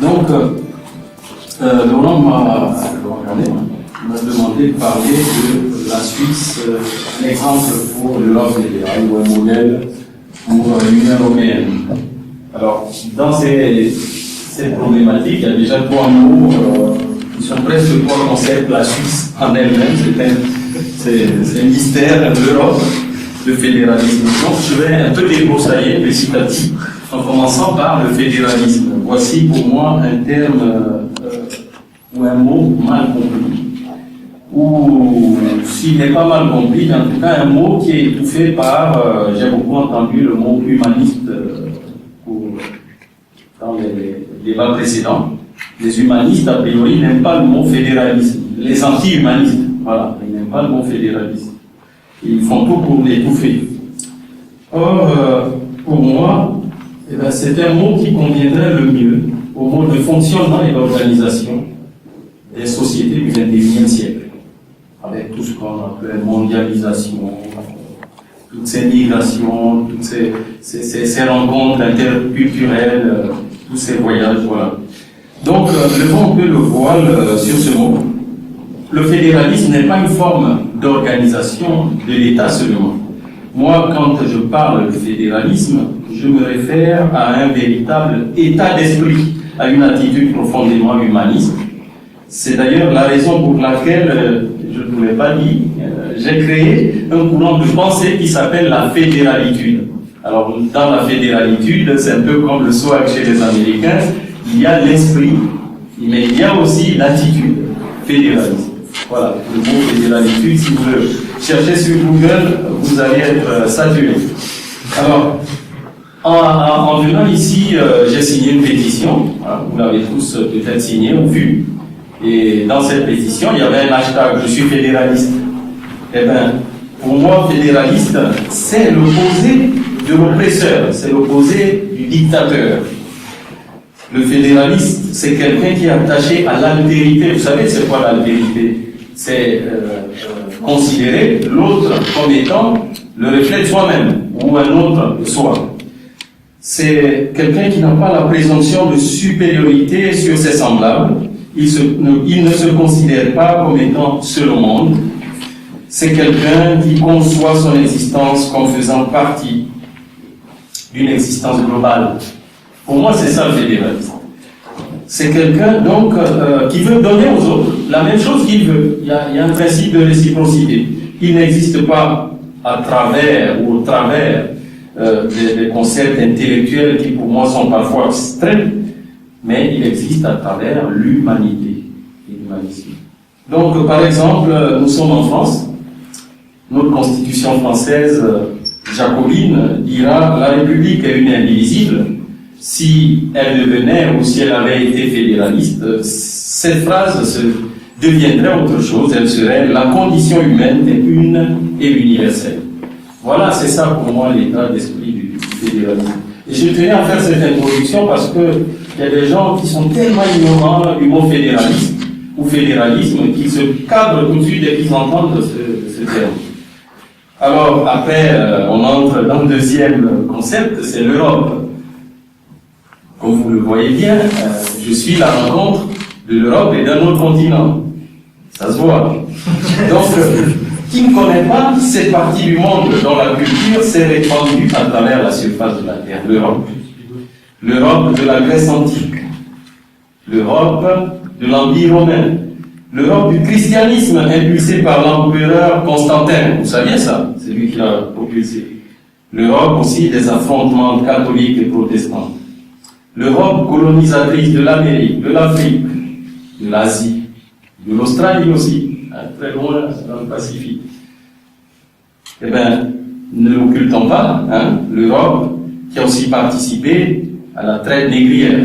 Donc, Laurent m'a demandé de parler de la Suisse, un exemple pour l'Europe fédérale ou un modèle pour l'Union européenne. Alors, dans cette problématique, il y a déjà trois mots qui sont presque trois concepts. La Suisse en elle-même, c'est un mystère de l'Europe, le fédéralisme. Donc, je vais un peu débroussailler petit à petit, en commençant par le fédéralisme. Voici pour moi un terme ou un mot mal compris, ou s'il n'est pas mal compris, en tout cas un mot qui est étouffé par, j'ai beaucoup entendu le mot humaniste dans les débats précédents. Les humanistes, a priori, n'aiment pas le mot fédéralisme. Les anti-humanistes, voilà, ils n'aiment pas le mot fédéralisme. Ils font tout pour l'étouffer. Or, pour moi, c'est un mot qui conviendrait le mieux au mode de fonctionnement et d'organisation des sociétés du XXIe siècle, avec tout ce qu'on appelle mondialisation, toutes ces migrations, toutes ces rencontres interculturelles, tous ces voyages, voilà. Donc, levons un peu le voile sur ce mot. Le fédéralisme n'est pas une forme d'organisation de l'État seulement. Moi, quand je parle de fédéralisme, je me réfère à un véritable état d'esprit, à une attitude profondément humaniste. C'est d'ailleurs la raison pour laquelle, je ne vous l'ai pas dit, j'ai créé un courant de pensée qui s'appelle la fédéralitude. Alors, dans la fédéralitude, c'est un peu comme le swag chez les Américains, il y a l'esprit, mais il y a aussi l'attitude fédéraliste. Voilà, le mot fédéralitude, si vous le cherchez sur Google, vous allez être saturé. Alors, en venant ici, j'ai signé une pétition, hein, vous l'avez tous peut-être signé ou vu, et dans cette pétition, il y avait un hashtag « Je suis fédéraliste ». Eh bien, pour moi, fédéraliste, c'est l'opposé de l'oppresseur, c'est l'opposé du dictateur. Le fédéraliste, c'est quelqu'un qui est attaché à l'altérité. Vous savez, c'est quoi l'altérité? C'est considérer l'autre comme étant le reflet de soi-même, ou un autre de soi. C'est quelqu'un qui n'a pas la présomption de supériorité sur ses semblables. Il ne se considère pas comme étant seul au monde. C'est quelqu'un qui conçoit son existence comme faisant partie d'une existence globale. Pour moi, c'est ça le fédéralisme. C'est quelqu'un, donc, qui veut donner aux autres la même chose qu'il veut. Il y a un principe de réciprocité. Il n'existe pas à travers ou au travers des concepts intellectuels qui, pour moi, sont parfois abstraits, mais il existe à travers l'humanité et l'humanisme. Donc, par exemple, nous sommes en France. Notre constitution française jacobine dira « La République est une et indivisible ». Si elle devenait ou si elle avait été fédéraliste, cette phrase deviendrait autre chose. Elle serait « La condition humaine est une et universelle ». Voilà, c'est ça pour moi l'état d'esprit du fédéralisme. Et je tenais à faire cette introduction parce qu'il y a des gens qui sont tellement ignorants du mot fédéraliste ou fédéralisme qu'ils se cadrent tout de suite dès qu'ils entendent ce terme. Alors, après, on entre dans le deuxième concept, c'est l'Europe. Comme vous le voyez bien, je suis la rencontre de l'Europe et d'un autre continent. Ça se voit. Donc, qui ne connaît pas cette partie du monde dont la culture s'est répandue à travers la surface de la Terre? L'Europe. L'Europe de la Grèce antique. L'Europe de l'Empire romain. L'Europe du christianisme impulsé par l'empereur Constantin. Vous saviez ça? C'est lui qui l'a propulsé. L'Europe aussi des affrontements catholiques et protestants. L'Europe colonisatrice de l'Amérique, de l'Afrique, de l'Asie, de l'Australie aussi, très loin dans le Pacifique. Eh bien, ne l'occultons pas, hein, l'Europe qui a aussi participé à la traite négrière.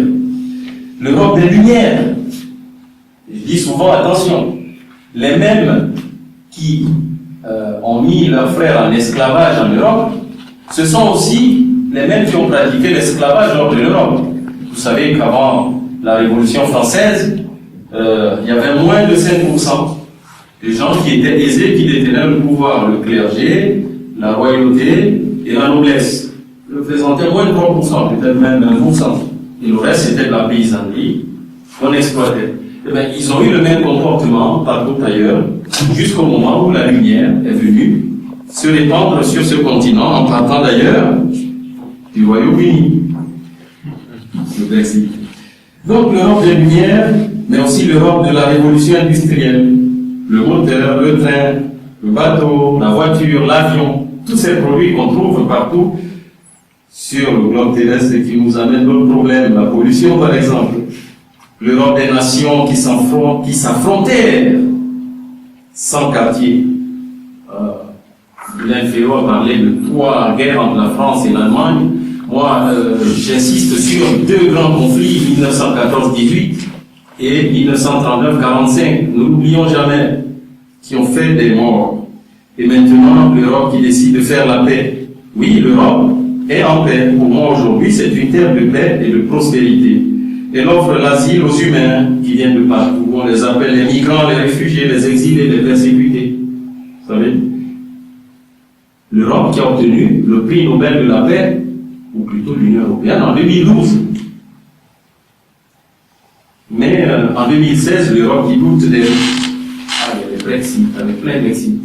L'Europe des Lumières. Je dis souvent, attention, les mêmes qui ont mis leurs frères en esclavage en Europe, ce sont aussi les mêmes qui ont pratiqué l'esclavage hors de l'Europe. Vous savez qu'avant la Révolution française, il y avait moins de 5% des gens qui étaient aisés, qui détenaient le pouvoir, le clergé, la royauté et la noblesse. Représentaient moins de 3%, peut-être même 1%. Et le reste, c'était de la paysannerie, qu'on exploitait. Eh bien, ils ont eu le même comportement partout ailleurs, jusqu'au moment où la lumière est venue se répandre sur ce continent, en partant d'ailleurs du Royaume-Uni, le Brexit. Donc l'Europe des Lumières, mais aussi l'Europe de la révolution industrielle, le moteur, le train, le bateau, la voiture, l'avion, tous ces produits qu'on trouve partout sur le globe terrestre et qui nous amènent d'autres problèmes, la pollution par exemple. L'Europe des nations qui s'affrontèrent sans quartier. L'inféo a parlé de 3 guerres entre la France et l'Allemagne. Moi, j'insiste sur 2 grands conflits, 1914-18 et 1939-45. Nous n'oublions jamais, qui ont fait des morts. Et maintenant, l'Europe qui décide de faire la paix. Oui, l'Europe est en paix. Pour moi, aujourd'hui, c'est une terre de paix et de prospérité. Elle offre l'asile aux humains qui viennent de partout. On les appelle les migrants, les réfugiés, les exilés, les persécutés. Vous savez? L'Europe qui a obtenu le prix Nobel de la paix, ou plutôt l'Union européenne, en 2012. Mais en 2016, l'Europe qui doute des... Ah, il y a le Brexit, avec plein Brexit,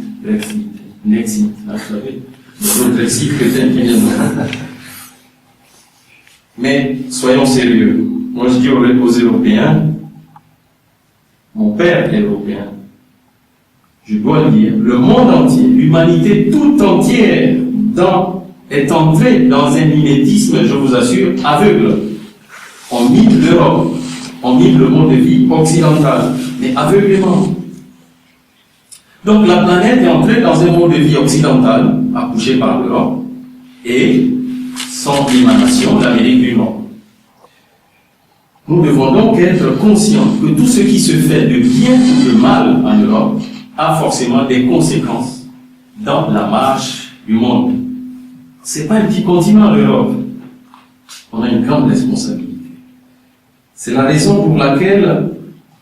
Nexit, vous savez, le Brexit chrétien qui vient de... Mais soyons sérieux. Moi, je dis aux Européens, mon père est européen. Je dois le dire, le monde entier, l'humanité tout entière est entrée dans un mimétisme, je vous assure, aveugle. On mime l'Europe, on mime le mode de vie occidental, mais aveuglément. Donc la planète est entrée dans un mode de vie occidental, accouché par l'Europe, et son émanation, l'Amérique du Nord. Nous devons donc être conscients que tout ce qui se fait de bien ou de mal en Europe a forcément des conséquences dans la marche du monde. C'est pas un petit continent, l'Europe. On a une grande responsabilité. C'est la raison pour laquelle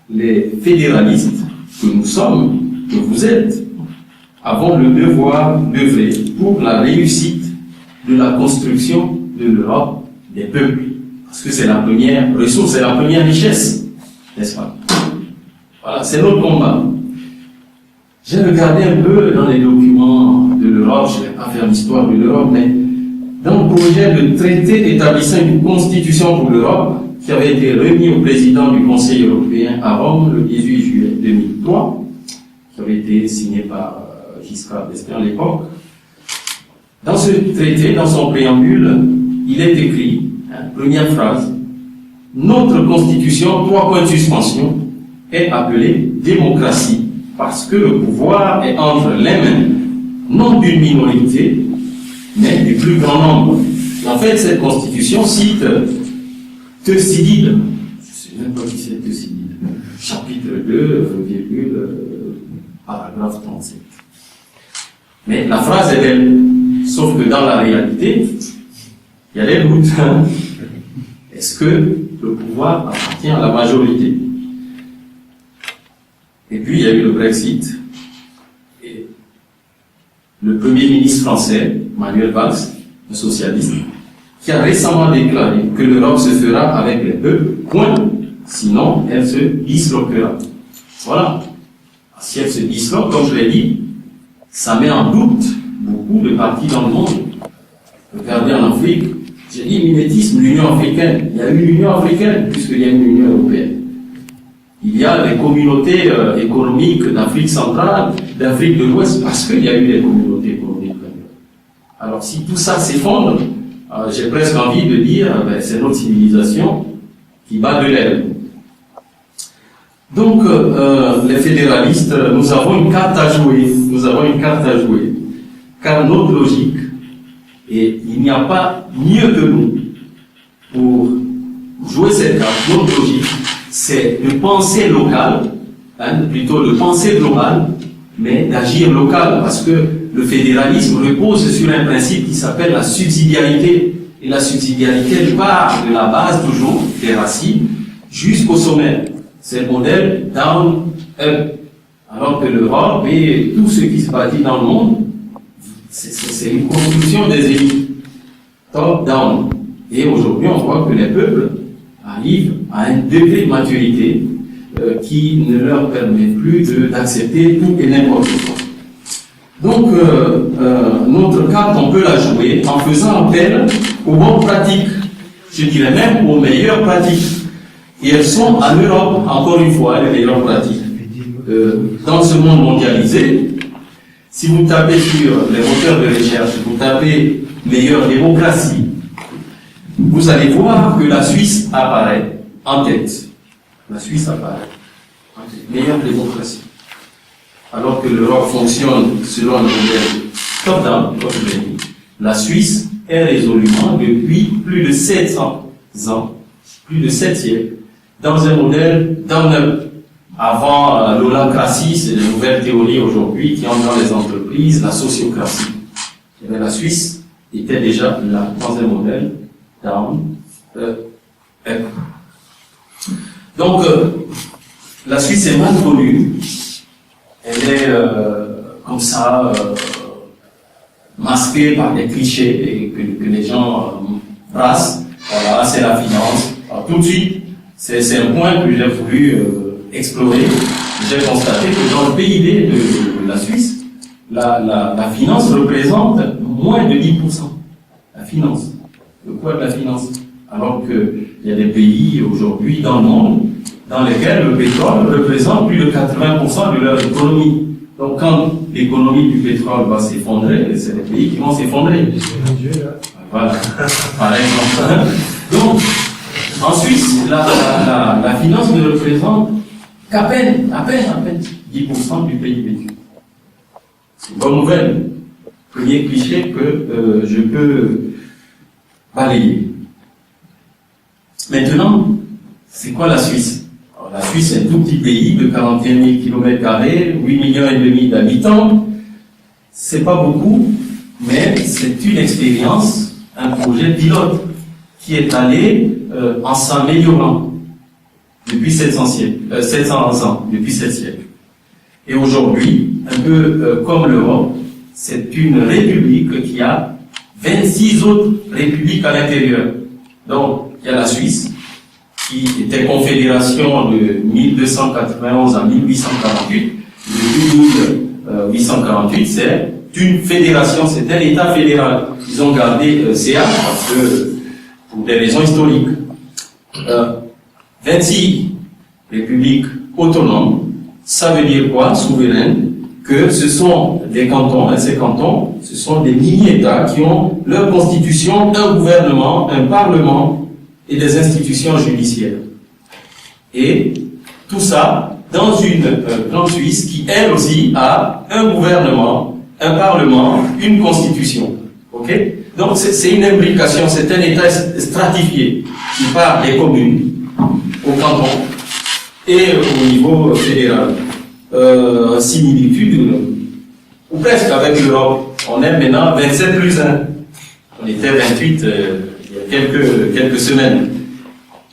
les fédéralistes que nous sommes, que vous êtes, avons le devoir d'œuvrer pour la réussite de la construction de l'Europe des peuples. Parce que c'est la première ressource, c'est la première richesse, n'est-ce pas? Voilà, c'est notre combat. J'ai regardé un peu dans les documents de l'Europe, je ne vais pas faire l'histoire de l'Europe, mais dans le projet de traité établissant une constitution pour l'Europe, qui avait été remis au président du Conseil européen à Rome le 18 juillet 2003, qui avait été signé par Giscard d'Estaing à l'époque. Dans ce traité, dans son préambule, il est écrit, première phrase, notre constitution, 3 points de suspension, est appelée démocratie, parce que le pouvoir est entre les mains, non d'une minorité, mais du plus grand nombre. Et en fait, cette constitution cite Thucydide, je ne sais même pas qui c'est Thucydide, chapitre 2, paragraphe 37. Mais la phrase est belle, sauf que dans la réalité, il y a des doutes. Est-ce que le pouvoir appartient à la majorité? Et puis il y a eu le Brexit. Et le Premier ministre français, Manuel Valls, un socialiste, qui a récemment déclaré que l'Europe se fera avec les peuples, point, sinon elle se disloquera. Voilà. Si elle se disloque, comme je l'ai dit, ça met en doute beaucoup de partis dans le monde. Regardez en Afrique, j'ai dit mimétisme, l'Union africaine. Il y a une Union africaine, puisqu'il y a une Union européenne. Il y a des communautés économiques d'Afrique centrale, d'Afrique de l'Ouest, parce qu'il y a eu des communautés économiques. Alors si tout ça s'effondre, j'ai presque envie de dire, c'est notre civilisation qui bat de l'aile. Donc, les fédéralistes, nous avons une carte à jouer. Nous avons une carte à jouer. Car notre logique, et il n'y a pas mieux que nous pour jouer cette carte, notre logique, c'est de penser local, plutôt de penser global, mais d'agir local, parce que le fédéralisme repose sur un principe qui s'appelle la subsidiarité. Et la subsidiarité, elle part de la base toujours, des racines, jusqu'au sommet. C'est le modèle down-up. Alors que l'Europe et tout ce qui se bâtit dans le monde, c'est une construction des élites. Top-down. Et aujourd'hui, on voit que les peuples, arrivent à un degré de maturité qui ne leur permet plus d'accepter tout et n'importe quoi. Donc, notre carte, on peut la jouer en faisant appel aux bonnes pratiques, je dirais même aux meilleures pratiques. Et elles sont en Europe, encore une fois, les meilleures pratiques. Dans ce monde mondialisé, si vous tapez sur les moteurs de recherche, vous tapez meilleure démocratie, vous allez voir que la Suisse apparaît en tête. La Suisse apparaît en tête. Meilleure démocratie. Alors que l'Europe fonctionne selon un modèle top-down, la Suisse est résolument, depuis plus de 700 ans, plus de 7 siècles, dans un modèle down-up. Avant l'holacratie, c'est de nouvelles théories aujourd'hui qui entrent dans les entreprises, la sociocratie. Et bien, la Suisse était déjà là, dans un modèle down-up. Donc, la Suisse est mal connue. Elle est comme ça, masquée par des clichés et que les gens brassent. Voilà, c'est la finance. Alors, tout de suite, c'est un point que j'ai voulu explorer. J'ai constaté que dans le PIB de la Suisse, la finance représente moins de 10%. La finance. Le poids de la finance. Alors qu'il y a des pays aujourd'hui dans le monde dans lesquels le pétrole représente plus de 80% de leur économie. Donc quand l'économie du pétrole va s'effondrer, c'est les pays qui vont s'effondrer. Voilà, par exemple. Donc, en Suisse, la finance ne représente qu'à peine 10% du PIB. C'est une bonne nouvelle. Premier cliché que je peux balayer. Maintenant, c'est quoi la Suisse? Alors, la Suisse est un tout petit pays de 41 000 km², 8 millions et demi d'habitants. C'est pas beaucoup, mais c'est une expérience, un projet pilote qui est allé en s'améliorant depuis 700 ans, depuis 7 siècles. Et aujourd'hui, un peu comme l'Europe, c'est une république qui a 26 autres républiques à l'intérieur. Donc, il y a la Suisse, qui était confédération de 1291 à 1848. Depuis 1848, c'est une fédération, c'est un État fédéral. Ils ont gardé CA parce que, pour des raisons historiques. 26 républiques autonomes, ça veut dire quoi, souveraines? Que ce sont des cantons, et ces cantons, ce sont des mini-États qui ont leur constitution, un gouvernement, un parlement et des institutions judiciaires. Et tout ça dans une grande Suisse qui, elle aussi, a un gouvernement, un parlement, une constitution. Ok? Donc c'est une imbrication, c'est un État stratifié qui part des communes au canton et au niveau fédéral. Similitude, ou presque avec l'Europe. On est maintenant 27 plus 1. On était 28 il y a quelques semaines.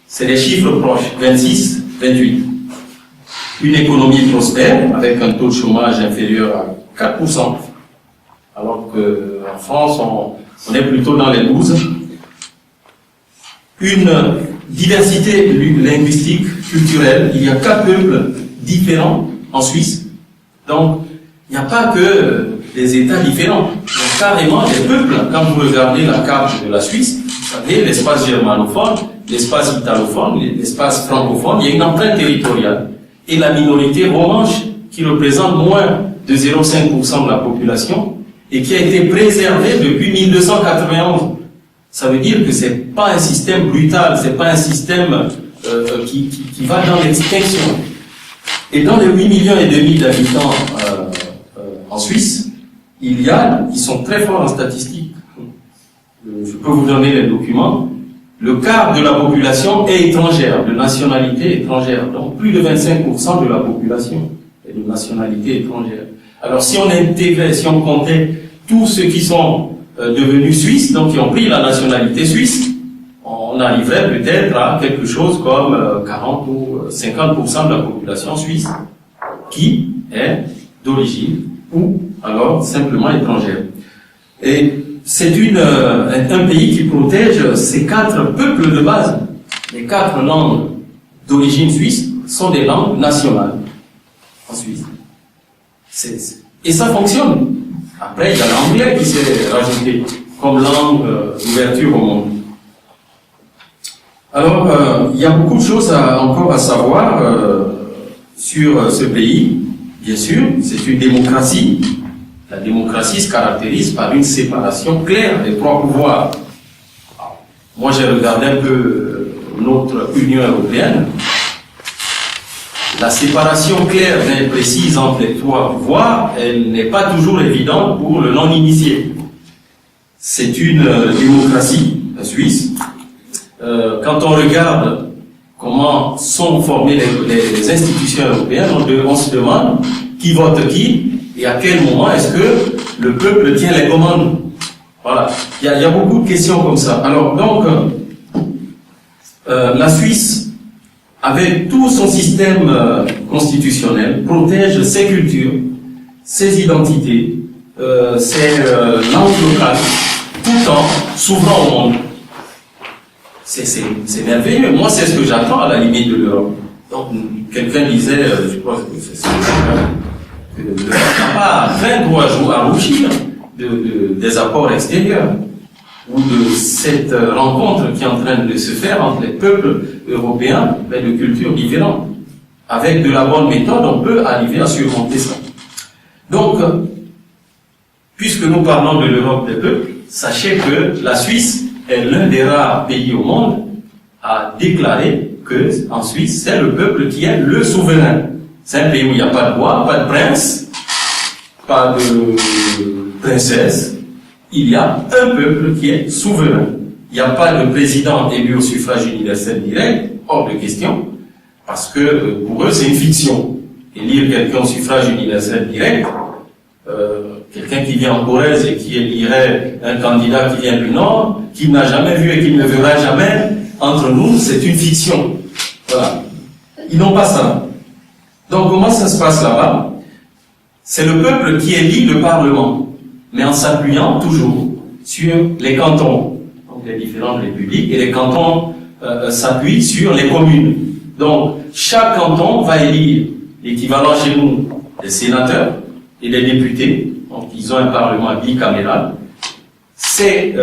C'est des chiffres proches, 26, 28. Une économie prospère, avec un taux de chômage inférieur à 4%, alors qu'en France, on est plutôt dans les 12. Une diversité linguistique, culturelle, il y a 4 peuples différents en Suisse. Donc, il n'y a pas que des États différents. Il y a carrément des peuples. Quand vous regardez la carte de la Suisse, vous savez, l'espace germanophone, l'espace italophone, l'espace francophone, il y a une empreinte territoriale. Et la minorité romanche, qui représente moins de 0,5% de la population, et qui a été préservée depuis 1291. Ça veut dire que c'est pas un système brutal, c'est pas un système qui va dans l'extinction. Et dans les 8 millions et demi d'habitants en Suisse, ils sont très forts en statistiques. Je peux vous donner les documents. Le quart de la population est étrangère, de nationalité étrangère. Donc plus de 25% de la population est de nationalité étrangère. Alors si on intégrait, si on comptait tous ceux qui sont devenus suisses, donc qui ont pris la nationalité suisse, on arriverait peut-être à quelque chose comme 40 ou 50% de la population suisse qui est d'origine ou alors simplement étrangère. Et c'est un pays qui protège ces 4 peuples de base. les 4 langues d'origine suisse sont des langues nationales en Suisse. Et ça fonctionne. Après, il y a l'anglais qui s'est rajouté comme langue d'ouverture au monde. Alors, il y a beaucoup de choses encore à savoir sur ce pays. Bien sûr, c'est une démocratie. La démocratie se caractérise par une séparation claire des 3 pouvoirs. Moi, j'ai regardé un peu notre Union européenne. La séparation claire et précise entre les 3 pouvoirs, elle n'est pas toujours évidente pour le non-initié. C'est une démocratie suisse. Quand on regarde comment sont formées les institutions européennes, on se demande qui vote qui et à quel moment est-ce que le peuple tient les commandes. Voilà. Il y a beaucoup de questions comme ça. Alors, donc, la Suisse, avec tout son système constitutionnel, protège ses cultures, ses identités, ses langues locales, tout en s'ouvrant au monde. C'est merveilleux. Moi, c'est ce que j'attends à la limite de l'Europe. Donc, quelqu'un disait, je crois que c'est ça, que l'Europe n'a pas craindre à rougir des apports extérieurs ou de cette rencontre qui est en train de se faire entre les peuples européens, mais de cultures différentes. Avec de la bonne méthode, on peut arriver à surmonter ça. Donc, puisque nous parlons de l'Europe des peuples, sachez que la Suisse est l'un des rares pays au monde à déclarer que, en Suisse, c'est le peuple qui est le souverain. C'est un pays où il n'y a pas de roi, pas de prince, pas de princesse. Il y a un peuple qui est souverain. Il n'y a pas de président élu au suffrage universel direct, hors de question, parce que pour eux, c'est une fiction. Élire quelqu'un au suffrage universel direct, quelqu'un qui vient en Corrèze et qui élirait un candidat qui vient du Nord, qu'il n'a jamais vu et qu'il ne verra jamais, entre nous, c'est une fiction. Voilà. Ils n'ont pas ça. Donc, comment ça se passe là-bas? C'est le peuple qui élit le Parlement, mais en s'appuyant toujours sur les cantons, donc les différentes républiques, et les cantons s'appuient sur les communes. Donc, chaque canton va élire l'équivalent chez nous des sénateurs et des députés. Donc, ils ont un parlement bicaméral. Ces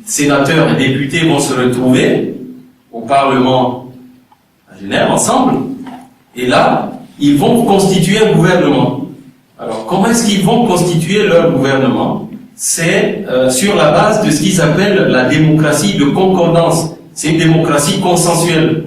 sénateurs et députés vont se retrouver au Parlement à Genève ensemble, et là, ils vont constituer un gouvernement. Alors, comment est-ce qu'ils vont constituer leur gouvernement? C'est sur la base de ce qu'ils appellent la démocratie de concordance. C'est une démocratie consensuelle,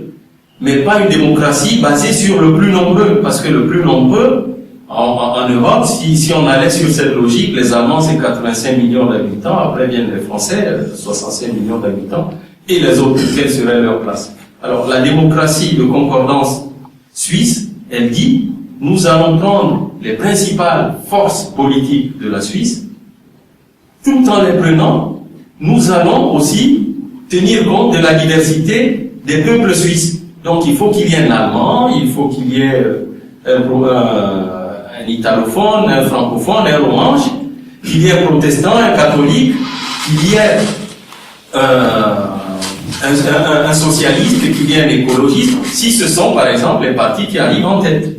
mais pas une démocratie basée sur le plus nombreux, parce que le plus nombreux, en Europe, si on allait sur cette logique, les Allemands c'est 85 millions d'habitants, après viennent les Français, 65 millions d'habitants, et les autres, quelle serait leur place? Alors la démocratie de concordance suisse, elle dit, nous allons prendre les principales forces politiques de la Suisse, tout en les prenant, nous allons aussi tenir compte de la diversité des peuples suisses. Donc il faut qu'il y ait un Allemand, il faut qu'il y ait un italophone, un francophone, un romanche, qu'il y ait un protestant, un catholique, qu'il y ait un socialiste, qu'il y ait un écologiste, si ce sont par exemple les partis qui arrivent en tête.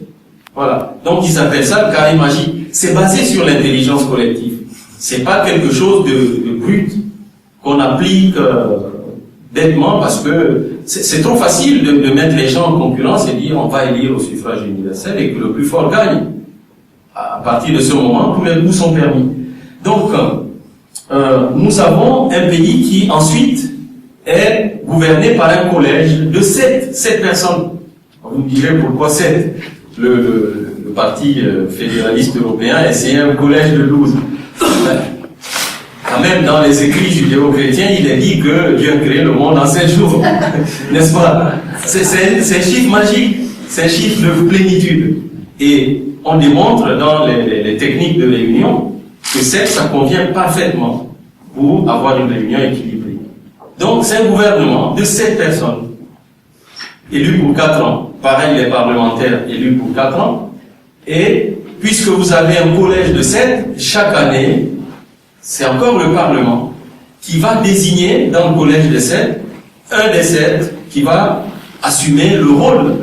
Voilà. Donc ils appellent ça le carré magique. C'est basé sur l'intelligence collective. C'est pas quelque chose de brut qu'on applique bêtement parce que c'est trop facile de mettre les gens en concurrence et dire on va élire au suffrage universel et que le plus fort gagne. À partir de ce moment, tous les coups sont permis. Donc, nous avons un pays qui ensuite est gouverné par un collège de 7 personnes. Vous me direz pourquoi 7? Le parti fédéraliste européen a essayé un collège de 12. Quand même, dans les écrits judéo-chrétiens, il est dit que Dieu a créé le monde en 7 jours. N'est-ce pas? C'est un chiffre magique. C'est un chiffre de plénitude. Et on démontre dans les techniques de réunion que 7, ça convient parfaitement pour avoir une réunion équilibrée. Donc, c'est un gouvernement de 7 personnes, élus pour 4 ans. Pareil, les parlementaires élus pour 4 ans. Et puisque vous avez un collège de 7, chaque année, c'est encore le Parlement qui va désigner dans le collège de 7 un des 7 qui va assumer le rôle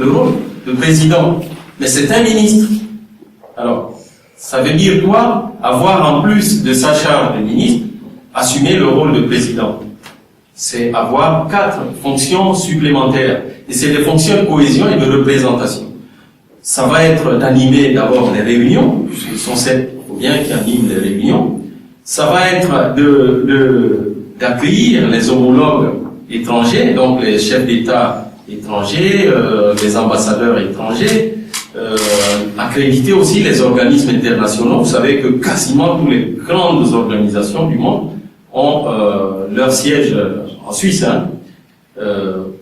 de président. Mais c'est un ministre. Alors, ça veut dire quoi? Avoir en plus de sa charge de ministre, assumer le rôle de président. C'est avoir 4 fonctions supplémentaires. Et c'est des fonctions de cohésion et de représentation. Ça va être d'animer d'abord les réunions, puisqu'ils sont 7, il faut bien qu'ils animent les réunions. Ça va être d'accueillir les homologues étrangers, donc les chefs d'État étrangers, les ambassadeurs étrangers, accréditer aussi les organismes internationaux. Vous savez que quasiment toutes les grandes organisations du monde ont leur siège en Suisse.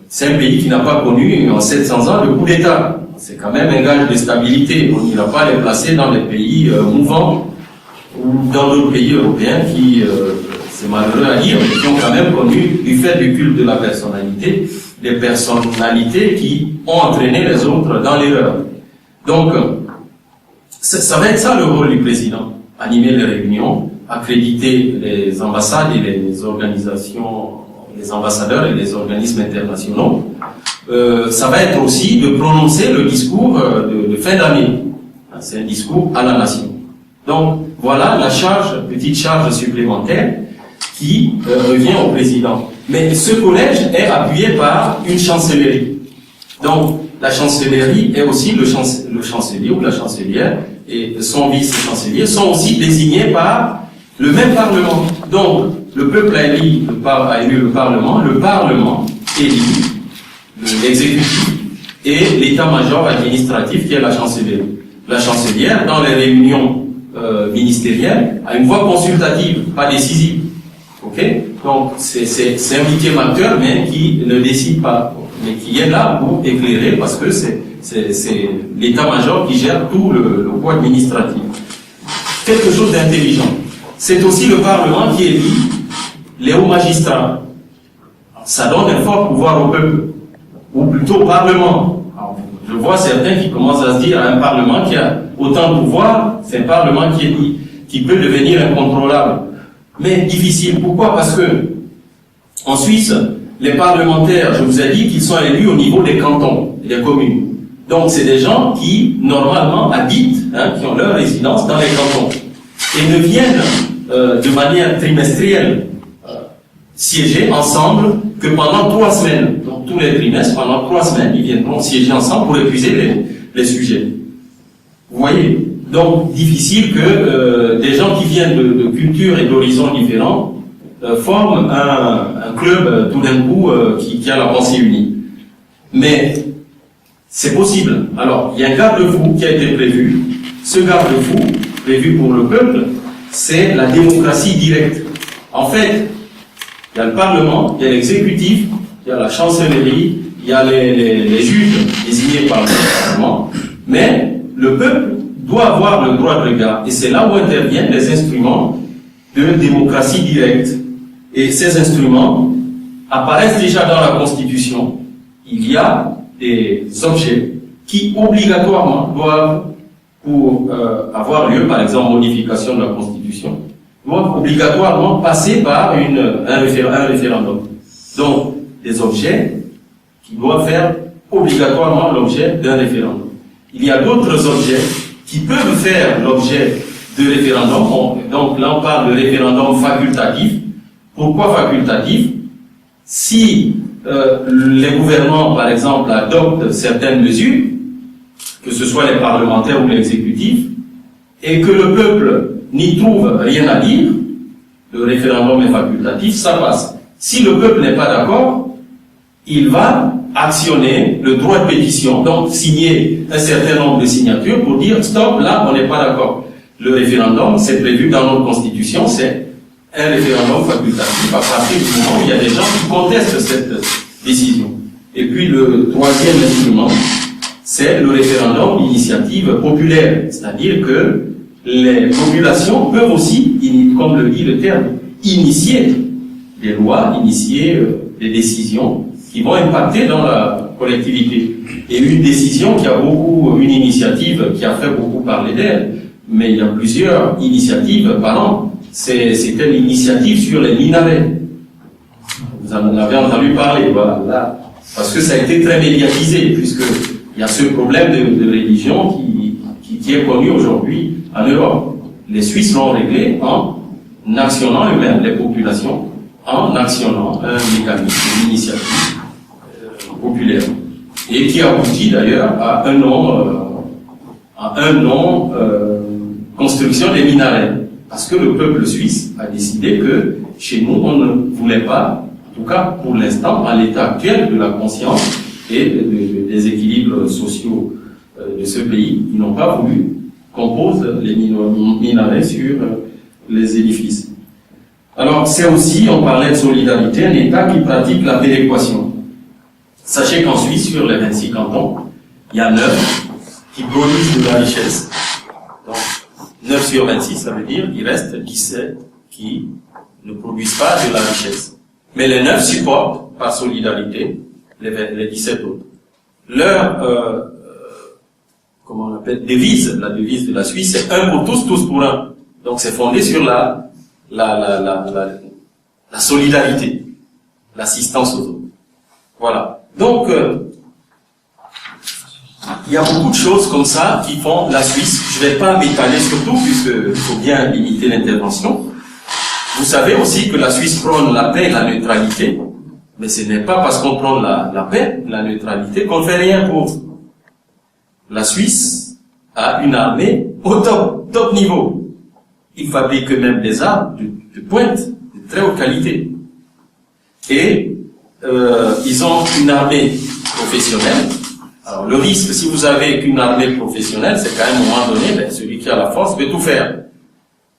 C'est un pays qui n'a pas connu en 700 ans le coup d'État. C'est quand même un gage de stabilité. On n'ira pas les placer dans les pays mouvants ou dans d'autres pays européens qui, c'est malheureux à dire, mais qui ont quand même connu, du fait du culte de la personnalité, des personnalités qui ont entraîné les autres dans l'erreur. Donc, ça va être ça le rôle du président. Animer les réunions, accréditer les ambassades et les organisations, les ambassadeurs et les organismes internationaux. Ça va être aussi de prononcer le discours de fin d'année. C'est un discours à la nation. Donc, voilà la petite charge supplémentaire qui revient au président. Mais ce collège est appuyé par une chancellerie. Donc, la chancellerie est aussi le chancelier ou la chancelière et son vice-chancelier sont aussi désignés par le même Parlement. Donc, le peuple a élu le Parlement élit l'exécutif et l'état-major administratif qui est la chancellerie. La chancelière, dans les réunions ministérielles, a une voix consultative, pas décisive. Ok? Donc, c'est un huitième acteur, mais qui ne décide pas, mais qui est là pour éclairer, parce que c'est l'état-major qui gère tout le poids administratif. Quelque chose d'intelligent. C'est aussi le Parlement qui élit les hauts magistrats. Ça donne un fort pouvoir au peuple, ou plutôt au Parlement. Alors, je vois certains qui commencent à se dire un Parlement qui a autant de pouvoir, c'est un Parlement qui peut devenir incontrôlable. Mais difficile. Pourquoi? Parce que en Suisse, les parlementaires, je vous ai dit qu'ils sont élus au niveau des cantons, des communes. Donc c'est des gens qui, normalement, habitent, qui ont leur résidence dans les cantons. Et ne viennent de manière trimestrielle siéger ensemble que pendant 3 semaines. Donc tous les trimestres, pendant 3 semaines, ils viendront siéger ensemble pour épuiser les sujets. Vous voyez? Donc difficile que des gens qui viennent de cultures et d'horizons différents forment un club tout d'un coup qui a la pensée unie. Mais c'est possible. Alors, il y a un garde-fou qui a été prévu. Ce garde-fou, prévu pour le peuple, c'est la démocratie directe. En fait, il y a le Parlement, il y a l'exécutif, il y a la chancellerie, il y a les juges désignés par le Parlement, mais le peuple doit avoir le droit de regard. Et c'est là où interviennent les instruments de démocratie directe. Et ces instruments apparaissent déjà dans la Constitution. Il y a des objets qui obligatoirement doivent, pour avoir lieu, par exemple, modification de la Constitution, doivent obligatoirement passer par un référendum. Donc, des objets qui doivent faire obligatoirement l'objet d'un référendum. Il y a d'autres objets qui peuvent faire l'objet de référendum. Donc là, on parle de référendum facultatif. Pourquoi facultatif? Si les gouvernements, par exemple, adoptent certaines mesures, que ce soit les parlementaires ou l'exécutif, et que le peuple n'y trouve rien à dire, le référendum est facultatif, ça passe. Si le peuple n'est pas d'accord, il va actionner le droit de pétition, donc signer un certain nombre de signatures pour dire stop, là on n'est pas d'accord. Le référendum, c'est prévu dans notre constitution, c'est un référendum facultatif à partir du moment où il y a des gens qui contestent cette décision. Et puis le troisième instrument, c'est le référendum d'initiative populaire, c'est-à-dire que les populations peuvent aussi, comme le dit le terme, initier des lois, initier des décisions qui vont impacter dans la collectivité. Et une décision une initiative qui a fait beaucoup parler d'elle, mais il y a plusieurs initiatives par an. C'était l'initiative sur les minarets. Vous Vous en avez entendu parler, voilà. Là, parce que ça a été très médiatisé, puisque il y a ce problème de religion qui est connu aujourd'hui en Europe. Les Suisses l'ont réglé en actionnant eux-mêmes les populations, en actionnant un mécanisme, une initiative populaire, et qui aboutit d'ailleurs à un non construction des minarets, parce que le peuple suisse a décidé que chez nous on ne voulait pas, en tout cas pour l'instant, à l'état actuel de la conscience et des équilibres sociaux de ce pays, ils n'ont pas voulu qu'on pose les minarets sur les édifices. Alors c'est aussi, on parlait de solidarité, un État qui pratique la péréquation. Sachez qu'en Suisse, sur les 26 cantons, il y a 9 qui produisent de la richesse. Donc 9 sur 26, ça veut dire qu'il reste 17 qui ne produisent pas de la richesse. Mais les 9 supportent, par solidarité, les 17 autres. Leur comment on appelle, devise, la devise de la Suisse, c'est un pour tous, tous pour un. Donc c'est fondé sur la solidarité, l'assistance aux autres. Voilà. Donc, il y a beaucoup de choses comme ça qui font la Suisse. Je ne vais pas m'étaler sur tout, puisqu'il faut bien limiter l'intervention. Vous savez aussi que la Suisse prône la paix et la neutralité, mais ce n'est pas parce qu'on prône la paix, la neutralité, qu'on ne fait rien pour. La Suisse a une armée au top niveau. Ils fabriquent même des armes de pointe, de très haute qualité. Et ils ont une armée professionnelle. Alors le risque, si vous avez qu'une armée professionnelle, c'est qu'à un moment donné, celui qui a la force peut tout faire.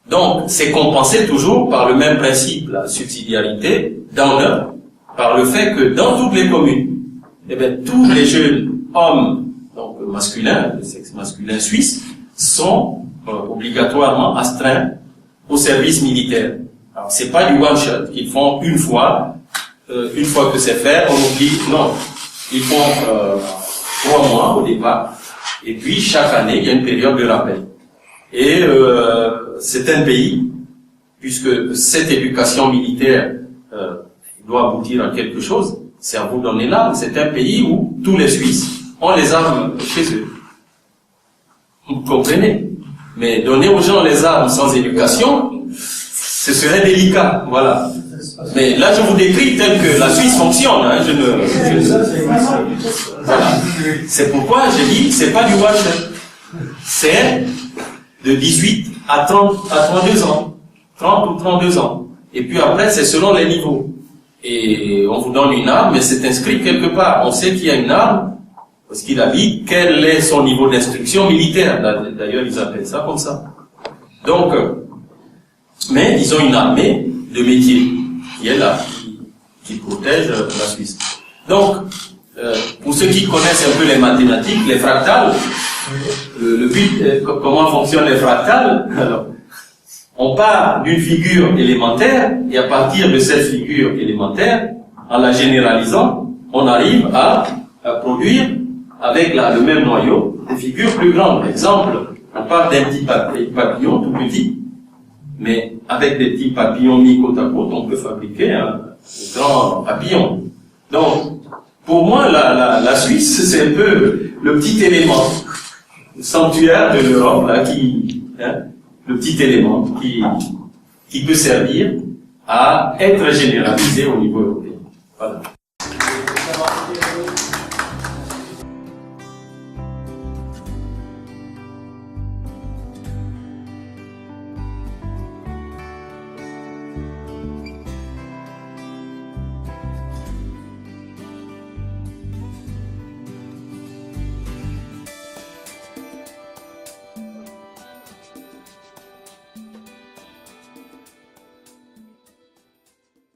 Donc c'est compensé toujours par le même principe, la subsidiarité, par le fait que dans toutes les communes, tous les jeunes hommes, donc masculins, le sexe masculin suisse, sont obligatoirement astreints au service militaire. Alors c'est pas du one shot qu'ils font une fois que c'est fait, on oublie. Non, ils font 3 mois au départ, et puis chaque année il y a une période de rappel. Et c'est un pays, puisque cette éducation militaire doit aboutir à quelque chose, c'est à vous donner l'arme. C'est un pays où tous les Suisses ont les armes chez eux. Vous comprenez? Mais donner aux gens les armes sans éducation, ce serait délicat, voilà. Mais là, je vous décris tel que la Suisse fonctionne, hein, voilà. C'est pourquoi j'ai dit, c'est pas du watch, c'est de 18 à 32 ans. 30 ou 32 ans. Et puis après, c'est selon les niveaux. Et on vous donne une arme, mais c'est inscrit quelque part. On sait qu'il y a une arme, parce qu'il a dit quel est son niveau d'instruction militaire. D'ailleurs, ils appellent ça comme ça. Donc, mais ils ont une armée de métier qui est là, qui protège la Suisse. Donc, pour ceux qui connaissent un peu les mathématiques, les fractales, le but, comment fonctionnent les fractales, alors, on part d'une figure élémentaire, et à partir de cette figure élémentaire, en la généralisant, on arrive à produire, avec le même noyau, des figures plus grandes. Exemple, on part d'un petit papillon tout petit, mais avec des petits papillons mis côte à côte, on peut fabriquer un grand papillon. Donc, pour moi, la Suisse, c'est un peu le petit élément, le sanctuaire de l'Europe, là, le petit élément qui peut servir à être généralisé au niveau européen. Voilà.